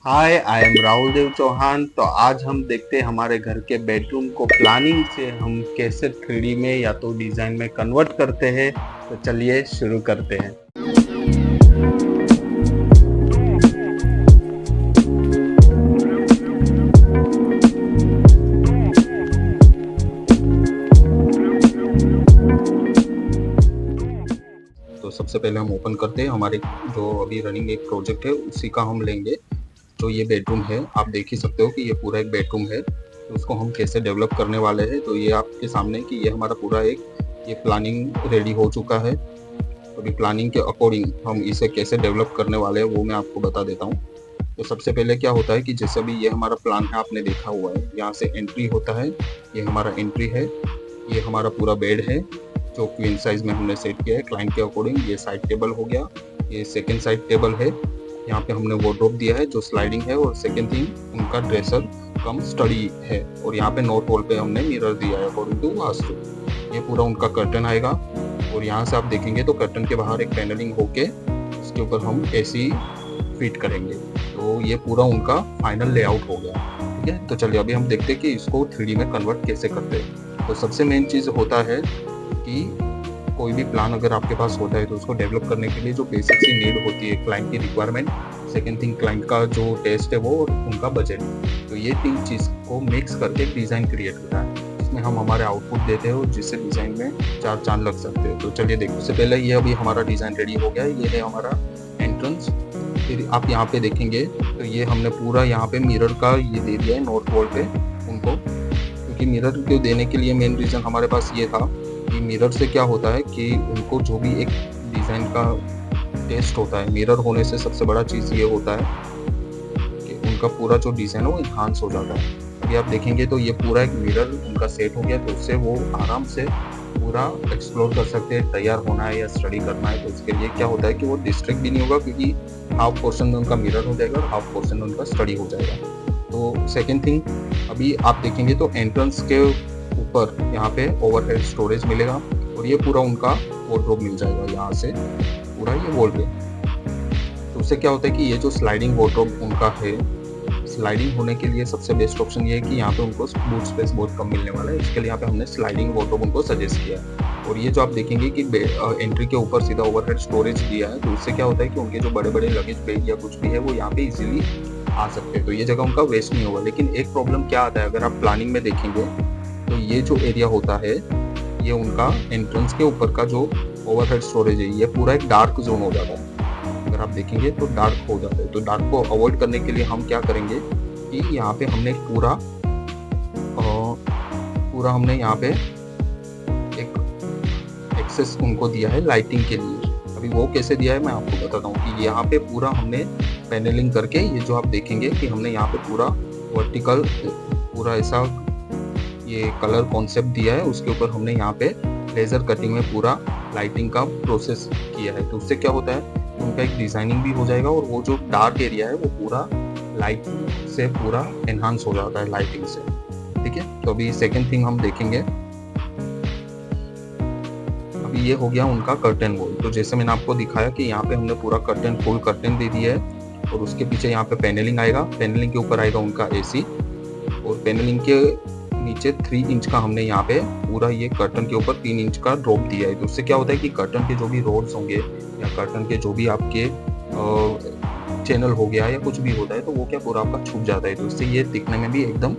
Hi, I am Rahul Dev Chauhan. तो आज हम देखते हैं हमारे घर के बेडरूम को प्लानिंग से हम कैसे 3D में या तो डिज़ाइन में कन्वर्ट करते हैं। तो चलिए शुरू करते हैं। तो सबसे पहले हम ओपन करते हैं हमारे जो अभी रनिंग एक प्रोजेक्ट है उसी का हम लेंगे। जो ये बेडरूम है आप देख ही सकते हो कि ये पूरा एक बेडरूम है। तो उसको हम कैसे डेवलप करने वाले हैं तो ये आपके सामने कि ये हमारा पूरा एक ये प्लानिंग रेडी हो चुका है। अभी प्लानिंग के अकॉर्डिंग हम इसे कैसे डेवलप करने वाले हैं वो मैं आपको बता देता हूँ। तो सबसे पहले क्या होता है कि जैसे अभी ये हमारा प्लान है, आपने देखा हुआ है, यहाँ से एंट्री होता है। ये हमारा एंट्री है, ये हमारा पूरा बेड है जो क्वीन साइज में हमने सेट किया है क्लाइंट के अकॉर्डिंग। ये साइड टेबल हो गया, ये सेकेंड साइड टेबल है। यहाँ पे हमने वार्डरोब दिया है जो स्लाइडिंग है, और सेकेंड थिंग उनका ड्रेसर कम स्टडी है। और यहाँ पे नॉर्थ वॉल पे हमने मिरर दिया है अकॉर्डिंग टू वास्तु। ये पूरा उनका कर्टन आएगा, और यहाँ से आप देखेंगे तो कर्टन के बाहर एक पैनलिंग होके इसके ऊपर हम एसी फिट करेंगे। तो ये पूरा उनका फाइनल लेआउट हो गया। ठीक है, तो चलिए अभी हम देखते हैं कि इसको 3D में कन्वर्ट कैसे करते हैं। तो सबसे मेन चीज़ होता है कि कोई भी प्लान अगर आपके पास होता है तो उसको डेवलप करने के लिए जो बेसिक सी नीड होती है, क्लाइंट की रिक्वायरमेंट, सेकेंड थिंग क्लाइंट का जो टेस्ट है वो, और उनका बजट। तो ये तीन चीज़ को मिक्स करके एक डिज़ाइन क्रिएट होता है, जिसमें हम हमारे आउटपुट देते हैं और जिससे डिज़ाइन में चार चांद लग सकते हैं। तो चलिए देखो, उससे पहले ये अभी हमारा डिज़ाइन रेडी हो गया है। ये है हमारा एंट्रेंस। फिर आप यहाँ पे देखेंगे तो ये हमने पूरा यहाँ पे मिरर का ये दे दिया है नॉर्थ वॉल पे उनको, क्योंकि मिरर को देने के लिए मेन रीज़न हमारे पास ये था कि मिरर से क्या होता है कि उनको जो भी एक डिज़ाइन का टेस्ट होता है, मिरर होने से सबसे बड़ा चीज़ ये होता है कि उनका पूरा जो डिज़ाइन है वो इन्हांस हो जाता है। अभी आप देखेंगे तो ये पूरा एक मिरर उनका सेट हो गया, तो उससे वो आराम से पूरा एक्सप्लोर कर सकते हैं। तैयार होना है या स्टडी करना है तो उसके लिए क्या होता है कि वो डिस्ट्रैक्ट भी नहीं होगा, क्योंकि हाफ पोर्शन में उनका मिरर हो जाएगा और हाफ पोर्शन में उनका स्टडी हो जाएगा। तो सेकेंड थिंग, अभी आप देखेंगे तो एंट्रेंस के ऊपर यहाँ पे ओवरहेड स्टोरेज मिलेगा, और ये पूरा उनका वार्डरोब मिल जाएगा यहाँ से पूरा ये वॉल पे। तो उससे क्या होता है कि ये जो स्लाइडिंग वार्डरोब उनका है, स्लाइडिंग होने के लिए सबसे बेस्ट ऑप्शन ये है कि यहाँ पे उनको बूट स्पेस बहुत कम मिलने वाला है। इसके लिए यहाँ पे हमने स्लाइडिंग वार्डरोब उनको सजेस्ट किया है। और ये जो आप देखेंगे कि एंट्री के ऊपर सीधा ओवरहेड स्टोरेज दिया है, तो उससे क्या होता है कि उनके जो बड़े बड़े लगेज बैग या कुछ भी है वो यहाँ पे इजीली आ सकते हैं। तो ये जगह उनका वेस्ट नहीं होगा। लेकिन एक प्रॉब्लम क्या आता है, अगर आप प्लानिंग में देखेंगे तो ये जो एरिया होता है, ये उनका एंट्रेंस के ऊपर का जो ओवरहेड स्टोरेज है, ये पूरा एक डार्क जोन हो जाता है। अगर आप देखेंगे तो डार्क हो जाता है। तो डार्क को अवॉइड करने के लिए हम क्या करेंगे कि यहाँ पे हमने पूरा हमने यहाँ पे एक एक्सेस उनको दिया है लाइटिंग के लिए। अभी वो कैसे दिया है मैं आपको बताता हूँ कि यहाँ पे पूरा हमने पैनलिंग करके, ये जो आप देखेंगे कि हमने यहाँ पे पूरा वर्टिकल पूरा ऐसा ये कलर कॉन्सेप्ट दिया है, उसके ऊपर हमने यहाँ पे लेजर कटिंग में पूरा लाइटिंग का प्रोसेस किया है। तो उससे क्या होता है, उनका एक डिजाइनिंग भी हो जाएगा, और वो जो डार्क एरिया है वो पूरा लाइट से पूरा एनहांस हो जाता है लाइटिंग से। ठीक है, तो अभी सेकेंड थिंग हम देखेंगे। अभी ये हो गया उनका कर्टन वॉल। तो जैसे मैंने आपको दिखाया कि यहाँ पे हमने पूरा कर्टन, फुल कर्टन दे दिया है, और उसके पीछे यहाँ पे पैनलिंग आएगा। पैनलिंग के ऊपर आएगा उनका एसी, और पैनलिंग के नीचे 3 इंच का हमने यहाँ पे पूरा ये कर्टन के ऊपर 3 इंच का ड्रॉप दिया है। तो उससे क्या होता है कि कर्टन के जो भी रोड्स होंगे या कर्टन के जो भी आपके चैनल हो गया या कुछ भी होता है, तो वो क्या पूरा आपका छुप जाता है। तो उससे ये दिखने में भी एकदम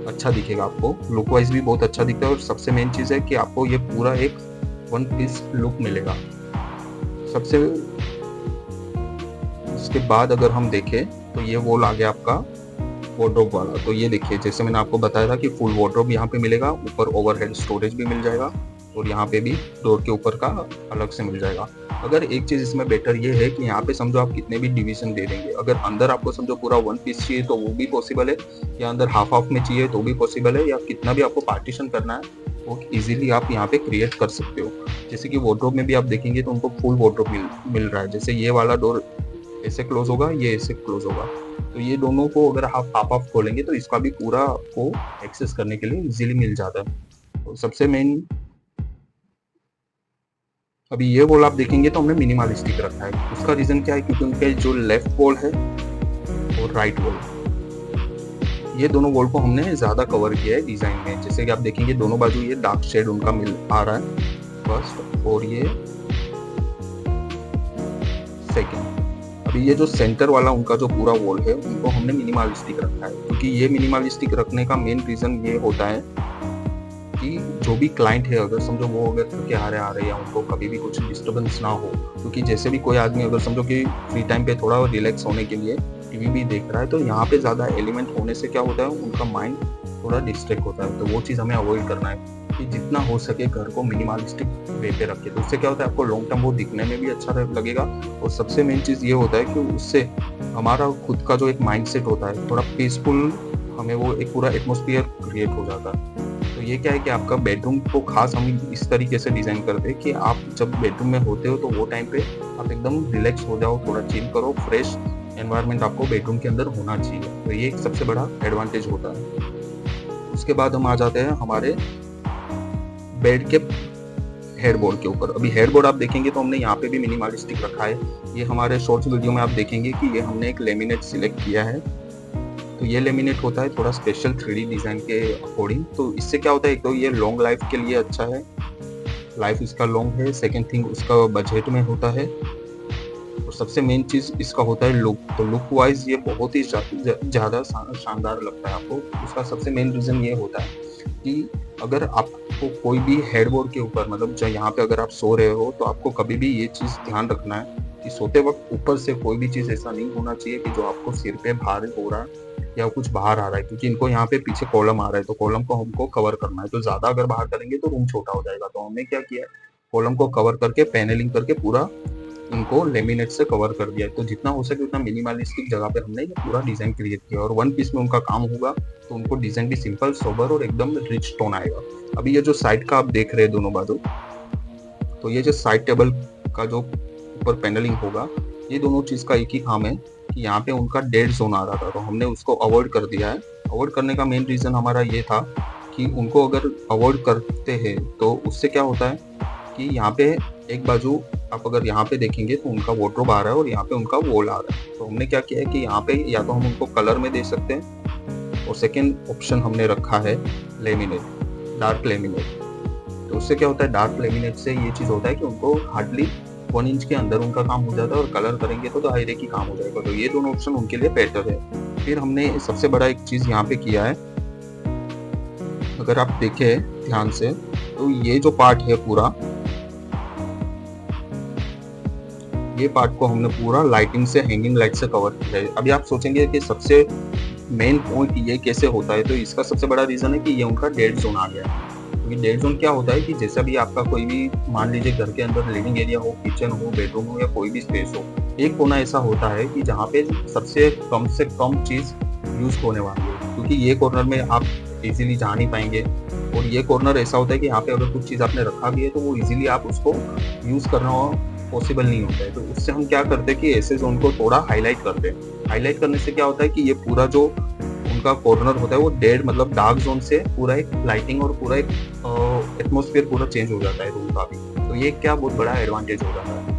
अच्छा दिखेगा, आपको लुक वाइज भी बहुत अच्छा दिखता है। और सबसे मेन चीज़ है कि आपको ये पूरा एक वन पीस लुक मिलेगा। सबसे उसके बाद अगर हम देखें तो ये वॉल आ गया आपका वार्डरोब वाला। तो ये देखिए, जैसे मैंने आपको बताया था कि फुल वार्डरोब यहाँ पे मिलेगा, ऊपर ओवरहेड स्टोरेज भी मिल जाएगा, और यहाँ पे भी डोर के ऊपर का अलग से मिल जाएगा। अगर एक चीज़ इसमें बेटर ये है कि यहाँ पे समझो आप कितने भी डिवीजन दे देंगे, अगर अंदर आपको समझो पूरा वन पीस चाहिए तो वो भी पॉसिबल है, या अंदर हाफ हाफ में चाहिए तो भी पॉसिबल है, या कितना भी आपको पार्टीशन करना है वो इजीली आप यहाँ पे क्रिएट कर सकते हो। जैसे कि वार्डरोब में भी आप देखेंगे तो उनको फुल वार्डरोब मिल रहा है। जैसे ये वाला डोर ऐसे क्लोज होगा, ये ऐसे क्लोज होगा, तो ये दोनों को अगर आप हाफ हाफ खोलेंगे तो इसका भी पूरा आपको एक्सेस करने के लिए इजीली मिल जाता है। तो सबसे मेन, अभी ये वॉल आप देखेंगे तो हमने मिनिमलिस्टिक रखा है। उसका रीजन क्या है, क्योंकि उनके जो लेफ्ट वॉल है और राइट वॉल। ये दोनों वॉल को हमने ज़्यादा कवर किया है डिज़ाइन में। जैसे कि आप देखेंगे दोनों बाजू ये डार्क शेड उनका मिल आ रहा है फर्स्ट, और ये सेकेंड। अभी ये जो सेंटर वाला उनका जो पूरा वॉल है उनको हमने मिनिमलिस्टिक रखा है, क्योंकि ये मिनिमलिस्टिक रखने का मेन रीज़न ये होता है कि जो भी क्लाइंट है अगर समझो वो अगर थके आ रहे या उनको कभी भी कुछ डिस्टर्बेंस ना हो, क्योंकि जैसे भी कोई आदमी अगर समझो कि फ्री टाइम पे थोड़ा रिलैक्स होने के लिए टीवी भी देख रहा है, तो यहाँ पे ज़्यादा एलिमेंट होने से क्या होता है उनका माइंड थोड़ा डिस्ट्रैक्ट होता है। तो वो चीज़ हमें अवॉइड करना है कि जितना हो सके घर को मिनिमलिस्टिक वे पे रखें। तो उससे क्या होता है आपको लॉन्ग टर्म वो दिखने में भी अच्छा लगेगा, और सबसे मेन चीज़ ये होता है कि उससे हमारा खुद का जो एक माइंडसेट होता है थोड़ा पीसफुल, हमें वो एक पूरा एटमोसफियर क्रिएट हो जाता है। तो ये क्या है कि आपका बेडरूम को खास हम इस तरीके से डिज़ाइन करते हैं कि आप जब बेडरूम में होते हो तो वो टाइम पे आप एकदम रिलैक्स हो जाओ, थोड़ा चिल करो, फ्रेश एनवायरनमेंट आपको बेडरूम के अंदर होना चाहिए। तो ये एक सबसे बड़ा एडवांटेज होता है। उसके बाद हम आ जाते हैं हमारे बेड के हेडबोर्ड के ऊपर। अभी हेडबोर्ड आप देखेंगे तो हमने यहाँ पे भी मिनिमलिस्टिक रखा है। ये हमारे शॉर्ट्स वीडियो में आप देखेंगे कि ये हमने एक लेमिनेट सिलेक्ट किया है। तो ये लेमिनेट होता है थोड़ा स्पेशल 3D डिज़ाइन के अकॉर्डिंग। तो इससे क्या होता है, एक तो ये लॉन्ग लाइफ के लिए अच्छा है, लाइफ इसका लॉन्ग है। सेकेंड थिंग उसका बजट में होता है, और सबसे मेन चीज़ इसका होता है लुक। तो लुक वाइज ये बहुत ही ज़्यादा शानदार लगता है आपको। उसका सबसे मेन रीज़न ये होता है कि अगर आपको कोई भी हेडबोर्ड के ऊपर मतलब जो यहाँ पे अगर आप सो रहे हो तो आपको कभी भी ये चीज़ ध्यान रखना है कि सोते वक्त ऊपर से कोई भी चीज़ ऐसा नहीं होना चाहिए कि जो आपको सिर पे भार हो रहा है या कुछ बाहर आ रहा है, क्योंकि इनको यहाँ पे पीछे कॉलम आ रहा है तो कॉलम को हमको कवर करना है। तो ज़्यादा अगर बाहर करेंगे तो रूम छोटा हो जाएगा। तो हमने क्या किया है, कॉलम को कवर करके पैनलिंग करके पूरा इनको लेमिनेट से कवर कर दिया है। तो जितना हो सके उतना मिनिमलिस्टिक जगह पे हमने ये पूरा डिज़ाइन क्रिएट किया, और वन पीस में उनका काम होगा तो उनको डिज़ाइन भी सिंपल, सोबर और एकदम रिच टोन आएगा। अभी ये जो साइड का आप देख रहे हैं दोनों बाजू, तो ये जो साइड टेबल का जो ऊपर पैनलिंग होगा, ये दोनों चीज़ का एक ही काम है कि यहाँ पे उनका डेड जोन आ रहा था तो हमने उसको अवॉइड कर दिया है। अवॉइड करने का मेन रीज़न हमारा ये था कि उनको अगर अवॉइड करते हैं तो उससे क्या होता है कि यहाँ पे एक बाजू आप अगर यहाँ पे देखेंगे तो उनका वार्डरोब आ रहा है और यहाँ पे उनका वॉल आ रहा है। तो हमने क्या किया है कि यहाँ पे या तो हम उनको कलर में दे सकते हैं, और सेकेंड ऑप्शन हमने रखा है लेमिनेट, डार्क लेमिनेट। तो उससे क्या होता है, डार्क लेमिनेट से ये चीज़ होता है कि उनको हार्डली 1 इंच के अंदर उनका काम हो जाता है, और कलर करेंगे तो हाईरे की काम हो जाएगा। तो ये दोनों ऑप्शन उनके लिए बेटर है। फिर हमने सबसे बड़ा एक चीज़ यहाँ पे किया है, अगर आप देखें ध्यान से तो ये जो पार्ट है पूरा, ये पार्ट को हमने पूरा लाइटिंग से, हैंगिंग लाइट से कवर किया है। अभी आप सोचेंगे कि सबसे मेन पॉइंट ये कैसे होता है, तो इसका सबसे बड़ा रीज़न है कि ये उनका डेड जोन आ गया है। क्योंकि डेड जोन क्या होता है कि जैसा भी आपका कोई भी मान लीजिए घर के अंदर लिविंग एरिया हो, किचन हो, बेडरूम हो या कोई भी स्पेस हो, एक कोना ऐसा होता है कि जहाँ पे सबसे कम चीज़ यूज़ होने वाली है, क्योंकि ये कॉर्नर में आप इजीली जा नहीं पाएंगे, और ये कॉर्नर ऐसा होता है कि यहाँ पे अगर कुछ चीज़ आपने रखा भी है तो वो इजीली आप उसको यूज़ करना पॉसिबल नहीं होता है। तो उससे हम क्या करते हैं कि ऐसे जोन को थोड़ा हाईलाइट करते हैं। हाईलाइट करने से क्या होता है कि ये पूरा जो उनका कॉर्नर होता है वो डेड मतलब डार्क जोन से पूरा एक लाइटिंग और पूरा एक एटमॉस्फेयर पूरा चेंज हो जाता है रूम का भी। तो ये क्या बहुत बड़ा एडवांटेज हो जाता है।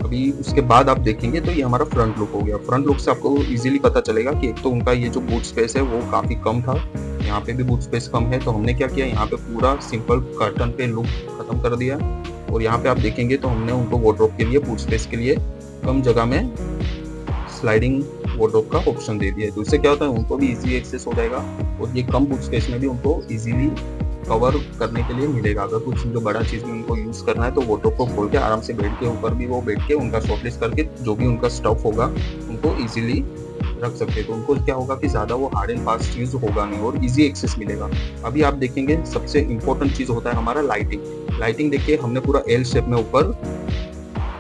अभी उसके बाद आप देखेंगे तो ये हमारा फ्रंट लुक हो गया। फ्रंट लुक से आपको इजीली पता चलेगा कि एक तो उनका ये जो बूट स्पेस है वो काफ़ी कम था, यहाँ पे भी बूट स्पेस कम है। तो हमने क्या किया, यहाँ पे पूरा सिंपल कर्टन पे लुक खत्म कर दिया, और यहाँ पे आप देखेंगे तो हमने उनको वार्डरोब के लिए, बूट स्पेस के लिए कम जगह में स्लाइडिंग वार्डरोब का ऑप्शन दे दिया है। तो इससे क्या होता है उनको भी इजी एक्सेस हो जाएगा, और ये कम बूट स्पेस में भी उनको इजीली कवर करने के लिए मिलेगा। अगर कुछ जो बड़ा चीज़ भी उनको यूज़ करना है तो वार्डरोब को खोल के आराम से बेड के ऊपर भी वो बैठ के उनका शॉर्टलिस्ट करके जो भी उनका स्टफ होगा उनको ईजिली रख सकते हैं। तो उनको क्या होगा कि ज़्यादा वो हार्ड एंड फास्ट चीज़ होगा नहीं और इजी एक्सेस मिलेगा। अभी आप देखेंगे सबसे इंपॉर्टेंट चीज़ होता है हमारा लाइटिंग। लाइटिंग देखिए हमने पूरा एल शेप में ऊपर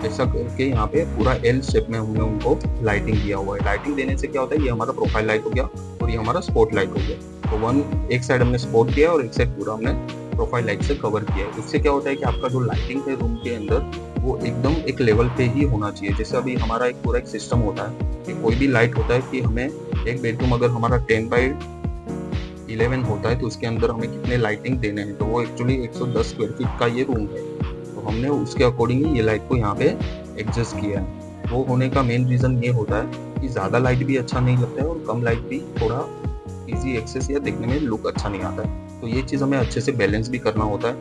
ऐसा करके यहाँ पे पूरा एल शेप में हमने उनको लाइटिंग दिया हुआ है। लाइटिंग देने से क्या होता है, ये हमारा प्रोफाइल लाइट हो गया और ये हमारा स्पॉट लाइट हो गया। तो एक साइड हमने स्पॉट किया और एक साइड पूरा हमने प्रोफाइल लाइट से कवर किया है। इससे क्या होता है कि आपका जो लाइटिंग है रूम के अंदर वो एकदम एक लेवल पे ही होना चाहिए। जैसे अभी हमारा एक पूरा एक सिस्टम होता है कि कोई भी लाइट होता है कि हमें एक बेडरूम अगर हमारा 10x11 होता है तो उसके अंदर हमें कितने लाइटिंग देने हैं, तो वो एक्चुअली 110 स्क्वायर फीट का ये रूम है। तो हमने उसके अकॉर्डिंग ही ये लाइट को यहाँ पे एडजस्ट किया है। वो होने का मेन रीज़न ये होता है क्योंकि ज़्यादा लाइट भी अच्छा नहीं लगता है और कम लाइट भी थोड़ा ईज़ी एक्सेस या दिखने में लुक अच्छा नहीं आता है। तो ये चीज़ हमें अच्छे से बैलेंस भी करना होता है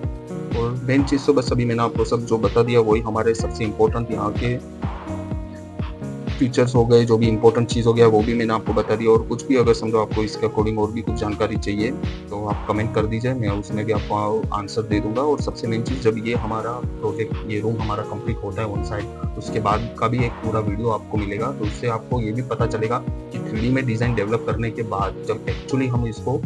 और मेन चीज़ तो बस अभी मैंने आपको सब जो बता दिया वही हमारे सबसे इम्पोर्टेंट यहाँ के फीचर्स हो गए, जो भी इम्पोर्टेंट चीज़ हो गया वो भी मैंने आपको बता दिया और कुछ भी अगर समझो आपको इसके अकॉर्डिंग और भी कुछ जानकारी चाहिए तो आप कमेंट कर दीजिए, मैं उसमें भी आपको आंसर दे दूँगा। और सबसे मेन चीज़, जब ये हमारा प्रोजेक्ट, ये रूम हमारा कंप्लीट होता है ऑन साइट, उसके बाद का भी एक पूरा वीडियो आपको मिलेगा, तो उससे आपको ये भी पता चलेगा कि 3D में डिज़ाइन डेवलप करने के बाद जब एक्चुअली हम इसको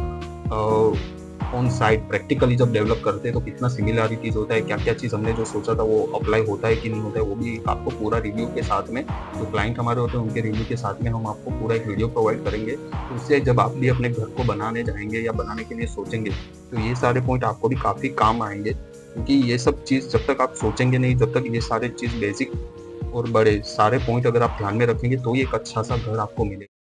ऑन साइट प्रैक्टिकली जब डेवलप करते हैं तो कितना सिमिलैरिटीज़ होता है, क्या-क्या चीज़ हमने जो सोचा था वो अप्लाई होता है कि नहीं होता है, वो भी आपको पूरा रिव्यू के साथ में, जो क्लाइंट हमारे होते हैं उनके रिव्यू के साथ में हम आपको पूरा एक वीडियो प्रोवाइड करेंगे। तो उससे जब आप भी अपने घर को बनाने जाएँगे या बनाने के लिए सोचेंगे, तो ये सारे पॉइंट आपको भी काफ़ी काम आएँगे, क्योंकि ये सब चीज़ जब तक आप सोचेंगे नहीं, जब तक ये सारे चीज़ बेसिक और बड़े सारे पॉइंट अगर आप ध्यान में रखेंगे तो ही एक अच्छा-सा घर आपको मिलेगा।